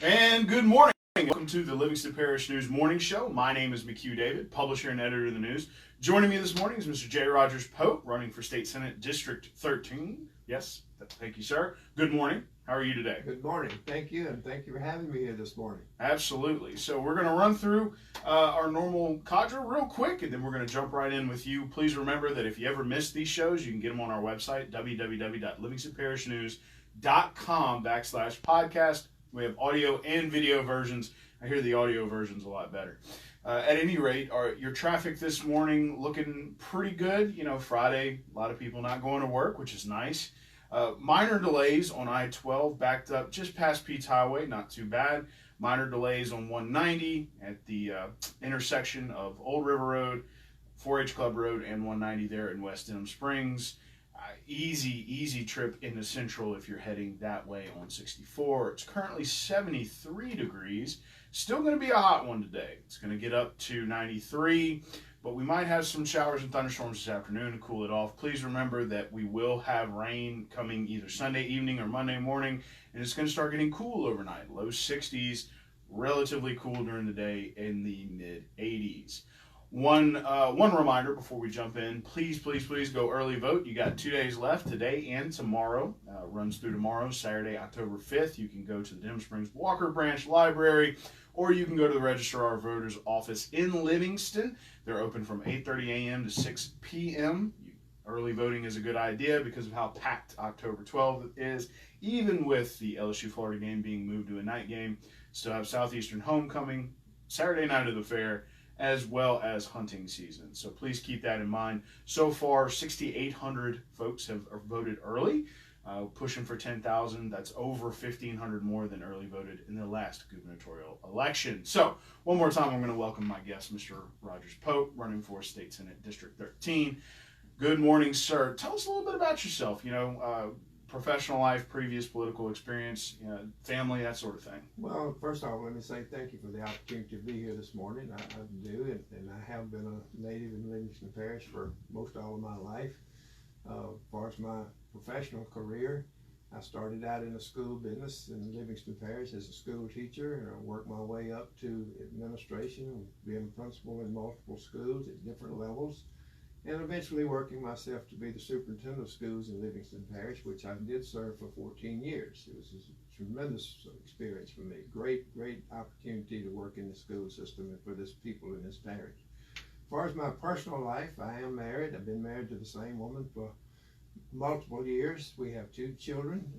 And good morning. Welcome to the Livingston Parish News Morning Show. My name is McHugh David, publisher and editor of the news. Joining me this morning is Mr. J. Rogers Pope, running for State Senate District 13. Yes, thank you, sir. Good morning. How are you today? Good morning. Thank you, and thank you for having me here this morning. Absolutely. So we're going to run through our normal cadre real quick, and then we're going to jump right in with you. Please remember that if you ever miss these shows, you can get them on our website, www.livingstonparishnews.com/podcast. We have audio and video versions. I hear the audio version's a lot better. At any rate, your traffic this morning looking pretty good. You know, Friday, a lot of people not going to work, which is nice. Minor delays on I-12 backed up just past Pete's Highway, not too bad. Minor delays on 190 at the intersection of Old River Road, 4-H Club Road, and 190 there in West Denham Springs. Easy trip into Central if you're heading that way on 64. It's currently 73 degrees. Still going to be a hot one today. It's going to get up to 93, but we might have some showers and thunderstorms this afternoon to cool it off. Please remember that we will have rain coming either Sunday evening or Monday morning, and it's going to start getting cool overnight. Low 60s, relatively cool during the day in the mid 80s. One reminder before we jump in, please go early vote. You got 2 days left, today and tomorrow. Runs through tomorrow, Saturday, October 5th. You can go to the Denham Springs Walker Branch Library, or you can go to the Registrar of Voters office in Livingston. They're open from 8:30 a.m. to 6 p.m. Early voting is a good idea because of how packed October 12th is. Even with the LSU-Florida game being moved to a night game, still have Southeastern homecoming, Saturday night of the fair, as well as hunting season. So please keep that in mind. So far, 6,800 folks have voted early, pushing for 10,000. That's over 1,500 more than early voted in the last gubernatorial election. So one more time, I'm going to welcome my guest, Mr. Rogers Pope, running for State Senate District 13. Good morning, sir. Tell us a little bit about yourself. Professional life, previous political experience, family, that sort of thing. Well, first off, let me say thank you for the opportunity to be here this morning. I do, and I have been a native in Livingston Parish for most all of my life. As far as my professional career, I started out in the school business in Livingston Parish as a school teacher, and I worked my way up to administration, being a principal in multiple schools at different levels, and eventually working myself to be the superintendent of schools in Livingston Parish, which I did serve for 14 years. It was a tremendous experience for me. Great opportunity to work in the school system and for this people in this parish. As far as my personal life, I am married. I've been married to the same woman for multiple years. We have 2 children,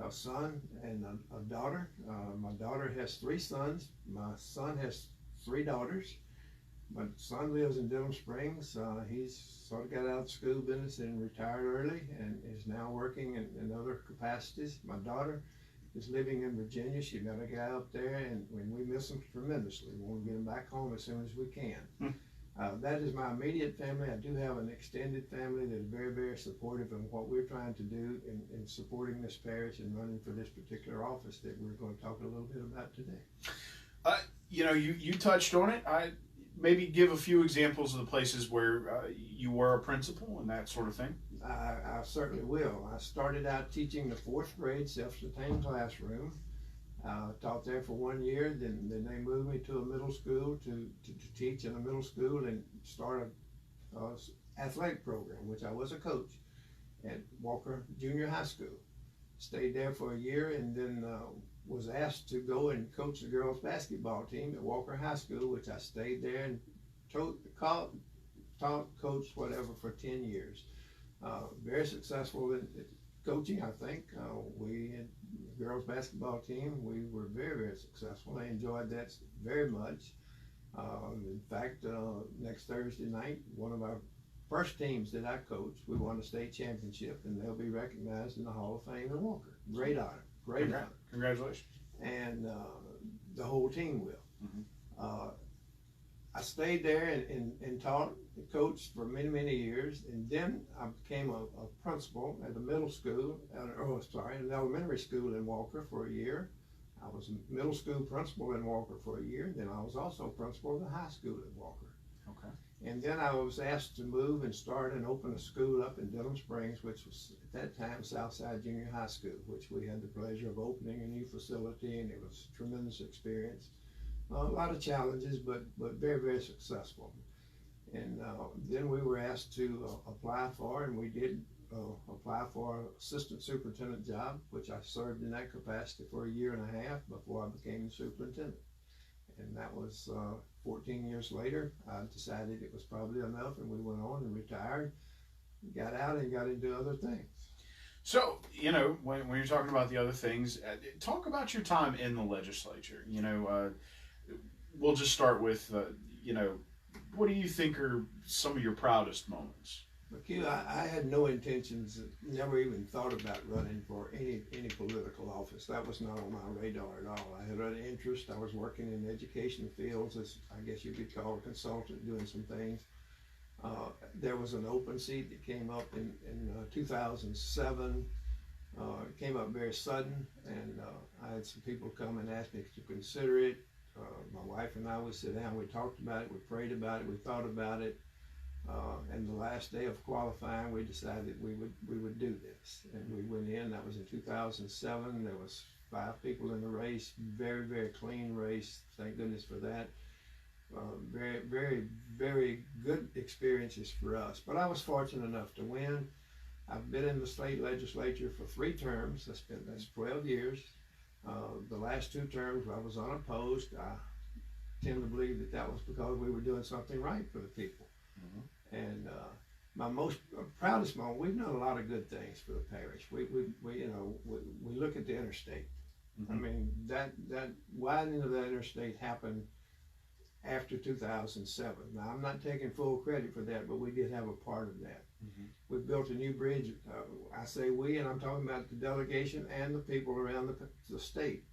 a son and a daughter. My daughter has 3 sons. My son has 3 daughters. My son lives in Denham Springs. He's sort of got out of the school business and retired early and is now working in other capacities. My daughter is living in Virginia. She met a guy up there, and we miss him tremendously. We want to get him back home as soon as we can. That is my immediate family. I do have an extended family that is very supportive of what we're trying to do in supporting this parish and running for this particular office that we're going to talk a little bit about today. You touched on it. Maybe give a few examples of the places where you were a principal and that sort of thing. I certainly will. I started out teaching the 4th grade self-contained classroom. Taught there for 1 year, then they moved me to a middle school to teach in a middle school and start a athletic program, which I was a coach at Walker Junior High School. Stayed there for a year and then was asked to go and coach the girls basketball team at Walker High School, which I stayed there and taught, coached, whatever, for 10 years. Very successful in coaching, I think. We had the girls basketball team, we were very successful. I enjoyed that very much. In fact, next Thursday night, one of our first teams that I coached, we won a state championship, and they'll be recognized in the Hall of Fame in Walker. Great honor. Congratulations. And the whole team will. I stayed there and taught and coached for many years, and then I became a principal at the middle school, an elementary school in Walker for a year. I was a middle school principal in Walker for a year, then I was also principal of the high school in Walker. Okay. And then I was asked to move and start and open a school up in Denham Springs, which was at that time Southside Junior High School, which we had the pleasure of opening, and you new facility, and it was a tremendous experience. A lot of challenges, but very, very successful. And then we were asked to apply for, and we did apply for an assistant superintendent job, which I served in that capacity for 1.5 years before I became the superintendent. And that was 14 years later. I decided it was probably enough, and we went on and retired, got out and got into other things. So, you know, when you're talking about the other things, talk about your time in the legislature. You know, we'll just start with, you know, what do you think are some of your proudest moments? McHugh, I had no intentions, never even thought about running for any political office. That was not on my radar at all. I had an interest. I was working in education fields as, I guess you could call a consultant, doing some things. There was an open seat that came up in 2007. It came up very sudden, and I had some people come and ask me to consider it. My wife and I would sit down, we talked about it, we prayed about it, we thought about it. And the last day of qualifying, we decided we would do this, and we went in. That was in 2007. There was 5 people in the race. Very, very clean race. Thank goodness for that. Very, very, very good experiences for us. But I was fortunate enough to win. I've been in the state legislature for 3 terms. That's 12 years. The last 2 terms I was unopposed. I tend to believe that was because we were doing something right for the people. Mm-hmm. And my most proudest moment, we've done a lot of good things for the parish. We look at the interstate. Mm-hmm. I mean, that widening of that interstate happened after 2007. Now, I'm not taking full credit for that, but we did have a part of that. Mm-hmm. We built a new bridge. I say we, and I'm talking about the delegation and the people around the state.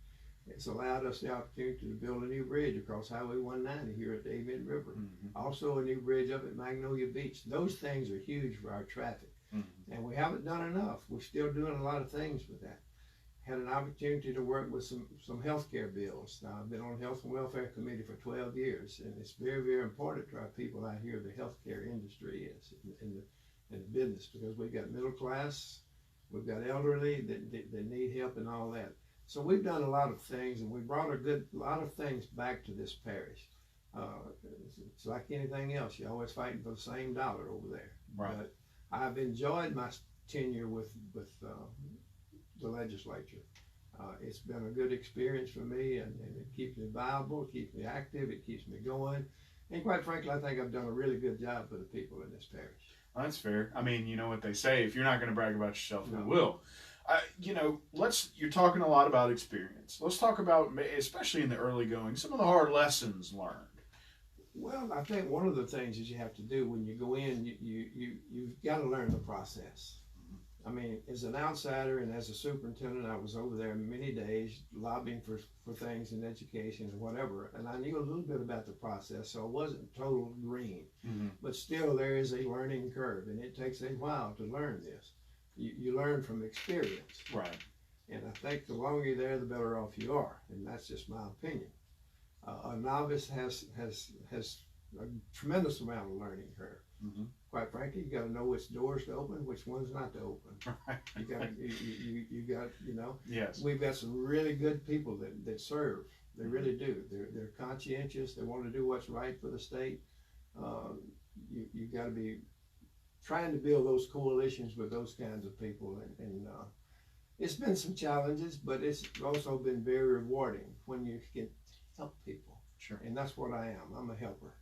It's allowed us the opportunity to build a new bridge across Highway 190 here at the Amen River. Mm-hmm. Also a new bridge up at Magnolia Beach. Those things are huge for our traffic. Mm-hmm. And we haven't done enough. We're still doing a lot of things with that. Had an opportunity to work with some healthcare bills. Now, I've been on the Health and Welfare Committee for 12 years, and it's very, very important to our people out here the healthcare industry is in the business, because we've got middle class, we've got elderly that need help and all that. So we've done a lot of things, and we brought a lot of things back to this parish. It's like anything else. You're always fighting for the same dollar over there. Right. But I've enjoyed my tenure with the legislature. It's been a good experience for me, and it keeps me viable, it keeps me active, it keeps me going. And quite frankly, I think I've done a really good job for the people in this parish. Well, that's fair. I mean, you know what they say, if you're not going to brag about yourself, No. who will? You know, you're talking a lot about experience. Let's talk about, especially in the early going, some of the hard lessons learned. Well, I think one of the things that you have to do when you go in, you've got to learn the process. I mean, as an outsider and as a superintendent, I was over there many days lobbying for things in education and whatever, and I knew a little bit about the process, so I wasn't total green. Mm-hmm. But still, there is a learning curve, and it takes a while to learn this. You learn from experience. Right. And I think the longer you're there, the better off you are, and that's just my opinion. A novice has a tremendous amount of learning curve. Mm-hmm. Quite frankly, you got to know which doors to open, which ones not to open. Right. You got, you know. Yes. We've got some really good people that serve. They really do. They're conscientious. They want to do what's right for the state. You got to be trying to build those coalitions with those kinds of people, and it's been some challenges, but it's also been very rewarding when you can help people. Sure. And that's what I am. I'm a helper.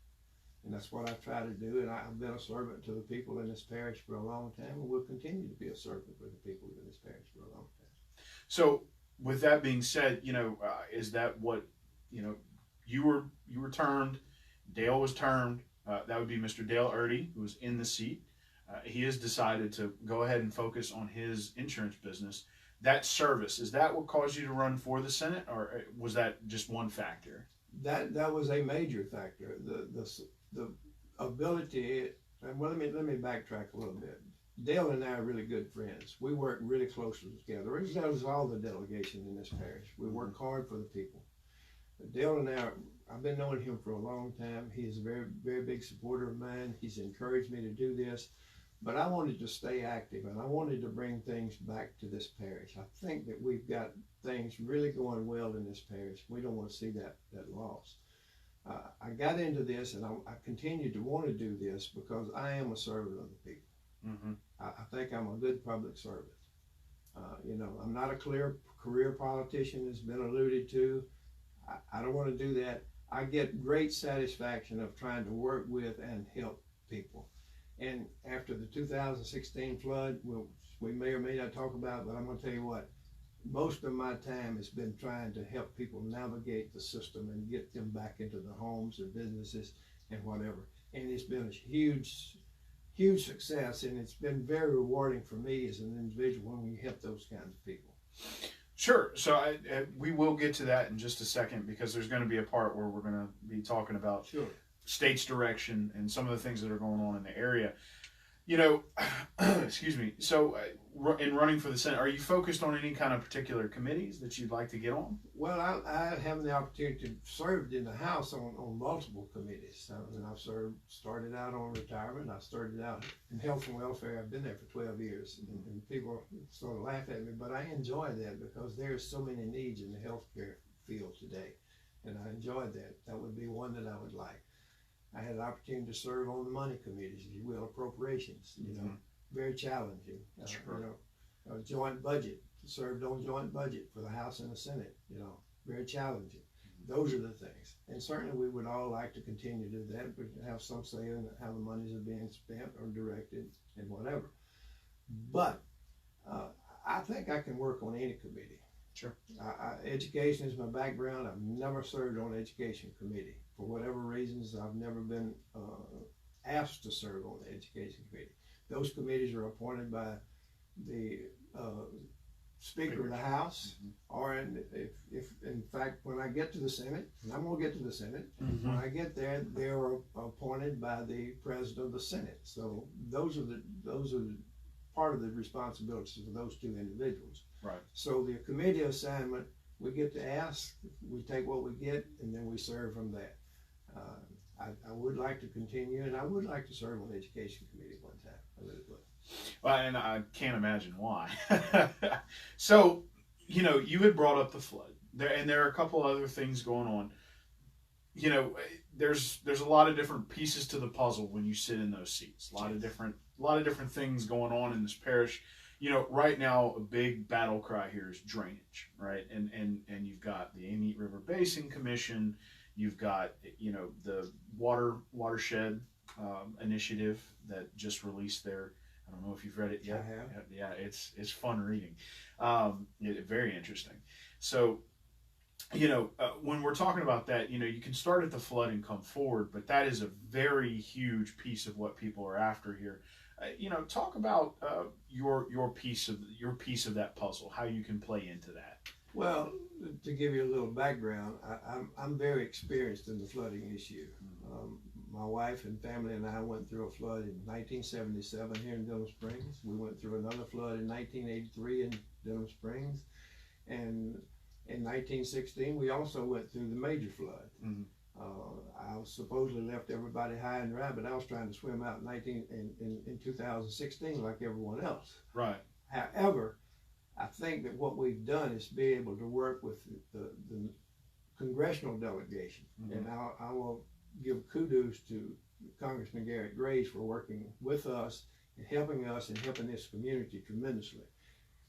And that's what I try to do, and I've been a servant to the people in this parish for a long time, and will continue to be a servant for the people in this parish for a long time. So, with that being said, you know, is that what, you know, you were termed, Dale was termed, that would be Mr. Dale Erdy, who was in the seat. He has decided to go ahead and focus on his insurance business. That service, is that what caused you to run for the Senate, or was that just one factor? That was a major factor. The ability, and well, let me backtrack a little bit. Dale and I are really good friends. We work really closely together. As does all the delegation in this parish. We work hard for the people. Dale and I, I've been knowing him for a long time. He is a very, very big supporter of mine. He's encouraged me to do this. But I wanted to stay active, and I wanted to bring things back to this parish. I think that we've got things really going well in this parish. We don't want to see that lost. I got into this, and I continue to want to do this because I am a servant of the people. Mm-hmm. I think I'm a good public servant. You know, I'm not a clear career politician, as been alluded to. I don't want to do that. I get great satisfaction of trying to work with and help people. And after the 2016 flood, we may or may not talk about it, but I'm going to tell you what, most of my time has been trying to help people navigate the system and get them back into their homes, their businesses, and whatever. And it's been a huge success, and it's been very rewarding for me as an individual when we help those kinds of people. Sure. So we will get to that in just a second, because there's going to be a part where we're going to be talking about state's direction and some of the things that are going on in the area. You know, excuse me. So in running for the Senate, are you focused on any kind of particular committees that you'd like to get on? Well, I have the opportunity to serve in the House on multiple committees. And I've started out on retirement. I started out in health and welfare. I've been there for 12 years. And people sort of laugh at me, but I enjoy that because there's so many needs in the healthcare field today. And I enjoyed that. That would be one that I would like. I had an opportunity to serve on the money committees, if you will, appropriations, you know, very challenging. Sure. You know, joint budget, served on joint budget for the House and the Senate, you know, very challenging. Those are the things. And certainly we would all like to continue to do that, but have some say in how the monies are being spent or directed and whatever. But I think I can work on any committee. Sure. Education is my background. I've never served on an education committee. For whatever reasons, I've never been asked to serve on the education committee. Those committees are appointed by the Speaker of the House, or if in fact, when I get to the Senate, and I'm going to get to the Senate, when I get there, they're appointed by the President of the Senate. So those are part of the responsibilities of those two individuals. Right. So the committee assignment, we get to ask, we take what we get, and then we serve from that. I would like to continue, and I would like to serve on the education committee one time. I really would. Well, and I can't imagine why. So, you know, you had brought up the flood there, and there are a couple other things going on. You know, there's a lot of different pieces to the puzzle when you sit in those seats. A lot of different things going on in this parish. You know, right now a big battle cry here is drainage, right? And you've got the Amite River Basin Commission. You've got, you know, the watershed initiative that just released their. I don't know if you've read it yet. I have. Yeah, it's fun reading. Very interesting. So, you know, when we're talking about that, you know, you can start at the flood and come forward, but that is a very huge piece of what people are after here. You know, talk about your piece of that puzzle, how you can play into that. Well, to give you a little background, I'm very experienced in the flooding issue. My wife and family and I went through a flood in 1977 here in Denham Springs. We went through another flood in 1983 in Denham Springs. And in 1916, we also went through the major flood. I supposedly left everybody high and dry, but I was trying to swim out in 2016 like everyone else. Right. However, I think that what we've done is be able to work with the congressional delegation. And I will give kudos to Congressman Garrett Graves for working with us and helping this community tremendously.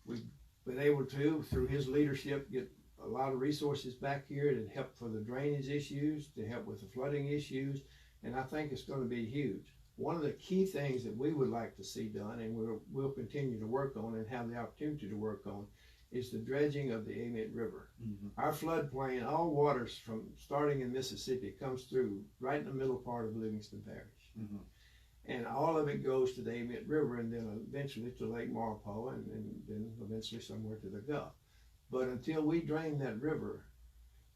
We've been able to, through his leadership, get a lot of resources back here to help for the drainage issues, to help with the flooding issues, and I think it's going to be huge. One of the key things that we would like to see done, and we'll continue to work on and have the opportunity to work on, is the dredging of the Amite River. Our floodplain, all waters from starting in Mississippi comes through right in the middle part of Livingston Parish. And all of it goes to the Amite River and then eventually to Lake Maurepas and then eventually somewhere to the Gulf. But until we drain that river,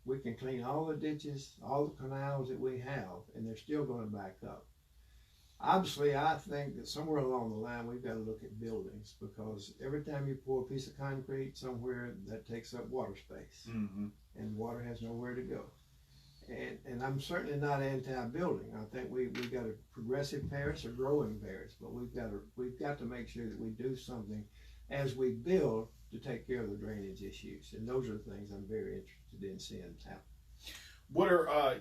we can clean all the ditches, all the canals that we have, and they're still going to back up. Obviously, I think that somewhere along the line, we've got to look at buildings, because every time you pour a piece of concrete somewhere, that takes up water space, and water has nowhere to go. And I'm certainly not anti-building. I think we've got a progressive parish, a growing parish, but we've got to make sure that we do something as we build to take care of the drainage issues. And those are the things I'm very interested in seeing happen. What are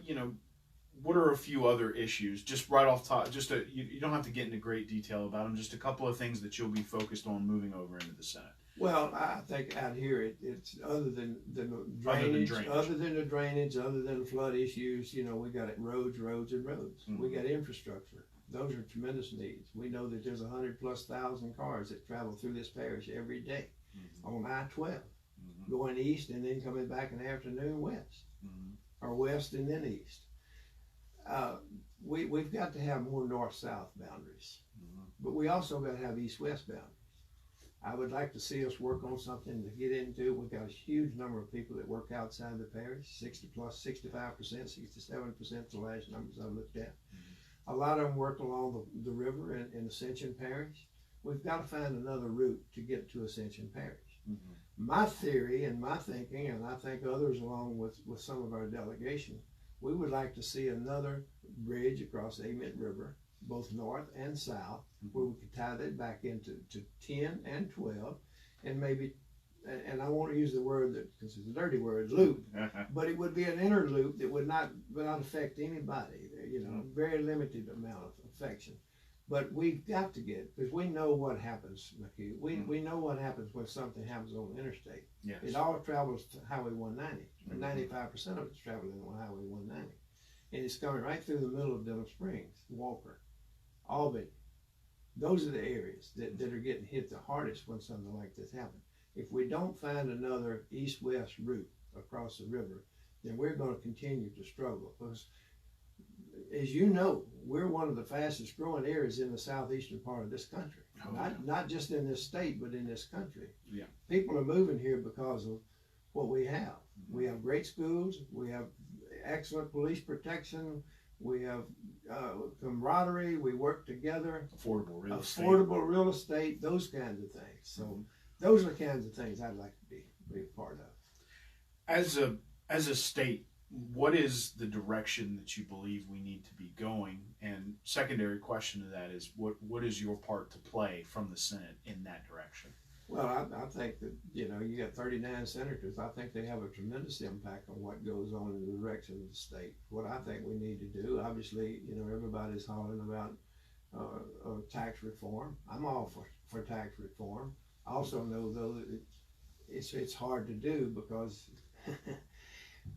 what are a few other issues, just right off top, you don't have to get into great detail about them, just a couple of things that you'll be focused on moving over into the Senate? Well, I think out here it's other than the drainage, other than the flood issues, we got roads, and roads. Mm-hmm. We got infrastructure. Those are tremendous needs. We know that there's 100,000+ cars that travel through this parish every day, mm-hmm. on I-12, mm-hmm. going east and then coming back in the afternoon west, mm-hmm. or west and then east. We've got to have more north-south boundaries, mm-hmm. but we also got to have east-west boundaries. I would like to see us work on something to get into. We've got a huge number of people that work outside the parish, 60+, 65%, 67%, the last numbers I looked at. Mm-hmm. A lot of them work along the river in Ascension Parish. We've got to find another route to get to Ascension Parish. Mm-hmm. My theory and my thinking, and I think others along with some of our delegation, we would like to see another bridge across the Ament River, both north and south, mm-hmm. where we could tie that back into 10 and 12, and maybe, and I won't use the word that, because it's a dirty word, loop, but it would be an inner loop that would not affect anybody, very limited amount of affection. But we've got to get, because we know what happens, McHugh. We know what happens when something happens on the interstate. Yes. It all travels to Highway 190. Mm-hmm. 95% of it's traveling on Highway 190. And it's coming right through the middle of Denham Springs, Walker, Albany. Those are the areas that are getting hit the hardest when something like this happens. If we don't find another east-west route across the river, then we're going to continue to struggle. Because, as you know, we're one of the fastest growing areas in the southeastern part of this country. Oh, not just in this state, but in this country. Yeah. People are moving here because of what we have. Mm-hmm. We have great schools. We have excellent police protection. We have camaraderie. We work together. Affordable real estate. Those kinds of things. So mm-hmm. those are the kinds of things I'd like to be a part of. As a state, what is the direction that you believe we need to be going? And secondary question to that is, what is your part to play from the Senate in that direction? Well, I think that, you got 39 senators. I think they have a tremendous impact on what goes on in the direction of the state. What I think we need to do, obviously, everybody's hollering about tax reform. I'm all for tax reform. I also know, though, that it's hard to do because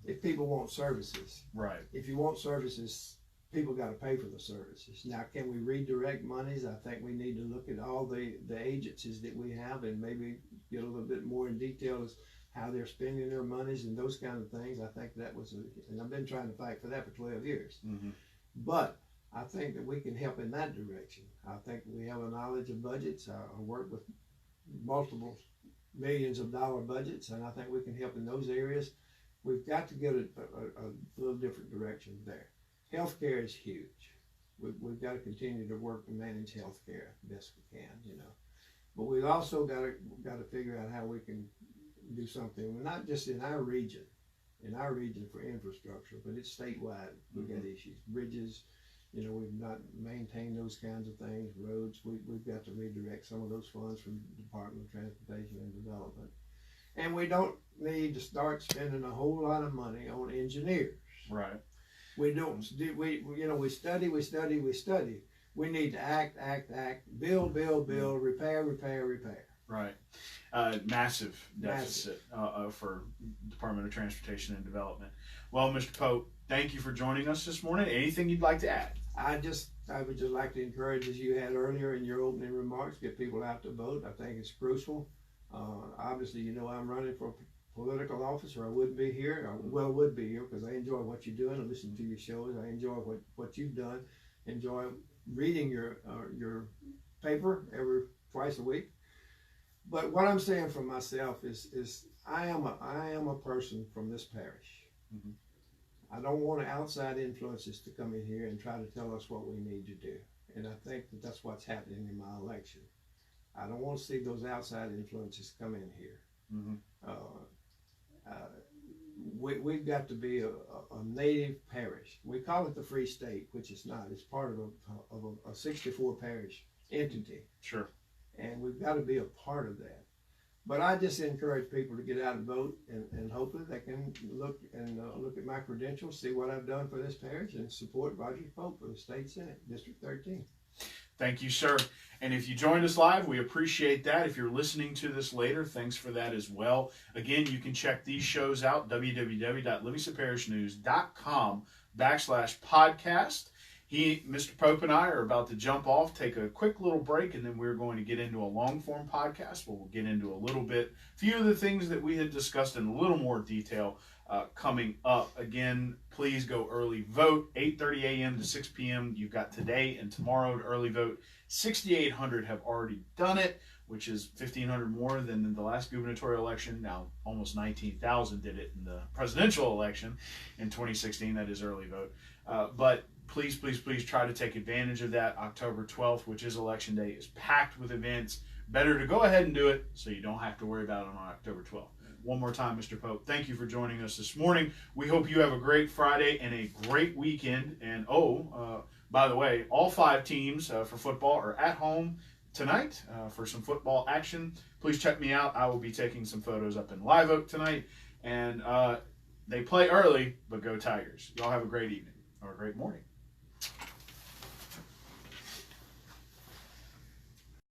if people want services. Right. If you want services, people got to pay for the services. Now, can we redirect monies? I think we need to look at all the agencies that we have and maybe get a little bit more in detail as how they're spending their monies and those kind of things. I think that was, and I've been trying to fight for that for 12 years. Mm-hmm. But I think that we can help in that direction. I think we have a knowledge of budgets. I work with multiple millions of dollar budgets, and I think we can help in those areas. We've got to get a little different direction there. Healthcare is huge. We've got to continue to work and manage healthcare best we can, But we've also got to figure out how we can do something, not just in our region for infrastructure, but it's statewide. We've got issues, bridges. We've not maintained those kinds of things, roads. We've got to redirect some of those funds from the Department of Transportation and Development. And we don't need to start spending a whole lot of money on engineers. Right. We don't. We study. We need to act, build, repair. Right. Massive deficit for Department of Transportation and Development. Well, Mr. Pope, thank you for joining us this morning. Anything you'd like to add? I would just like to encourage, as you had earlier in your opening remarks, get people out to vote. I think it's crucial. Obviously, I'm running for political office, or I wouldn't be here. Would be here because I enjoy what you're doing. I listen to your shows. I enjoy what you've done. Enjoy reading your paper twice a week. But what I'm saying for myself is I am a person from this parish. Mm-hmm. I don't want outside influences to come in here and try to tell us what we need to do. And I think that's what's happening in my election. I don't want to see those outside influences come in here. Mm-hmm. we've got to be a native parish. We call it the Free State, which it's not. It's part of a 64 parish entity. Sure. And we've got to be a part of that. But I just encourage people to get out and vote, and hopefully they can look at my credentials, see what I've done for this parish, and support Roger Pope for the State Senate, District 13. Thank you, sir. And if you joined us live, we appreciate that. If you're listening to this later, thanks for that as well. Again, you can check these shows out, www.livingstonparishnews.com/podcast. Mr. Pope and I are about to jump off, take a quick little break, and then we're going to get into a long-form podcast where we'll get into a few of the things that we had discussed in a little more detail coming up. Again, please go early vote, 8:30 a.m. to 6 p.m. You've got today and tomorrow to early vote. 6,800 have already done it, which is 1,500 more than in the last gubernatorial election. Now, almost 19,000 did it in the presidential election in 2016. That is early vote. But please, please, please try to take advantage of that. October 12th, which is Election Day, is packed with events. Better to go ahead and do it so you don't have to worry about it on October 12th. One more time, Mr. Pope, thank you for joining us this morning. We hope you have a great Friday and a great weekend. And by the way, all 5 teams for football are at home tonight for some football action. Please check me out. I will be taking some photos up in Live Oak tonight. And they play early, but go Tigers. Y'all have a great evening or a great morning.